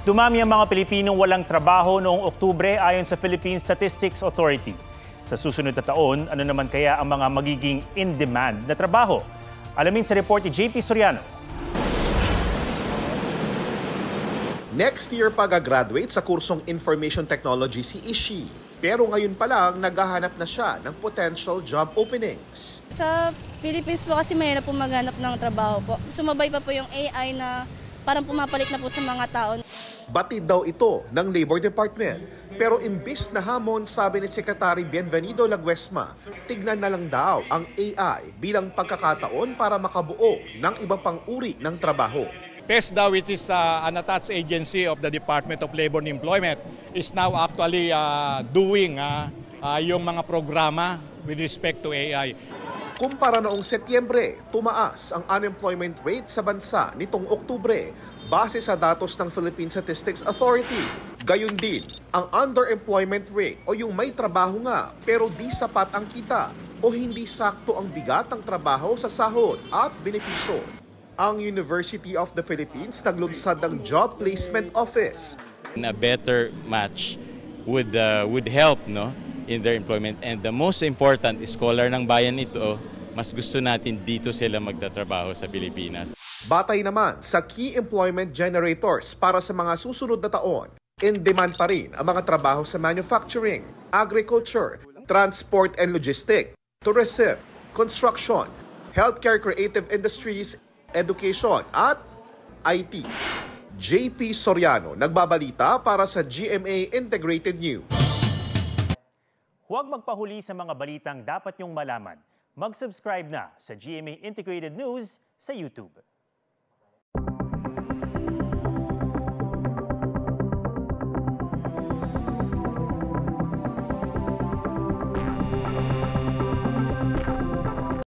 Dumami ang mga Pilipinong walang trabaho noong Oktubre ayon sa Philippine Statistics Authority. Sa susunod na taon, ano naman kaya ang mga magiging in-demand na trabaho? Alamin sa report ni JP Soriano. Next year pa gagraduate sa kursong Information Technology si Ishi. Pero ngayon pa lang, naghahanap na siya ng potential job openings. Sa Philippines po kasi mahirap po maghanap ng trabaho po. Sumabay pa po yung AI na parang pumapalit na po sa mga tao. Batid daw ito ng Labor Department. Pero imbis na hamon, sabi ni Secretary Bienvenido Laguesma, tignan na lang daw ang AI bilang pagkakataon para makabuo ng iba pang uri ng trabaho. TESDA, which is an attached agency of the Department of Labor and Employment, is now actually doing yung mga programa with respect to AI. Kumpara noong Setyembre, tumaas ang unemployment rate sa bansa nitong Oktubre base sa datos ng Philippine Statistics Authority. Gayun din, ang underemployment rate o yung may trabaho nga pero di sapat ang kita o hindi sakto ang bigat ng trabaho sa sahod at benepisyo. Ang University of the Philippines naglunsad ng Job Placement Office. A better match would help in their employment. And the most important, scholar ng bayan ito, mas gusto natin dito sila magtatrabaho sa Pilipinas. Batay naman sa key employment generators para sa mga susunod na taon, in demand pa rin ang mga trabaho sa manufacturing, agriculture, transport and logistics, tourism, construction, healthcare, creative industries, education at IT. JP Soriano, nagbabalita para sa GMA Integrated News. Huwag magpahuli sa mga balitang dapat niyong malaman. Mag-subscribe na sa GMA Integrated News sa YouTube.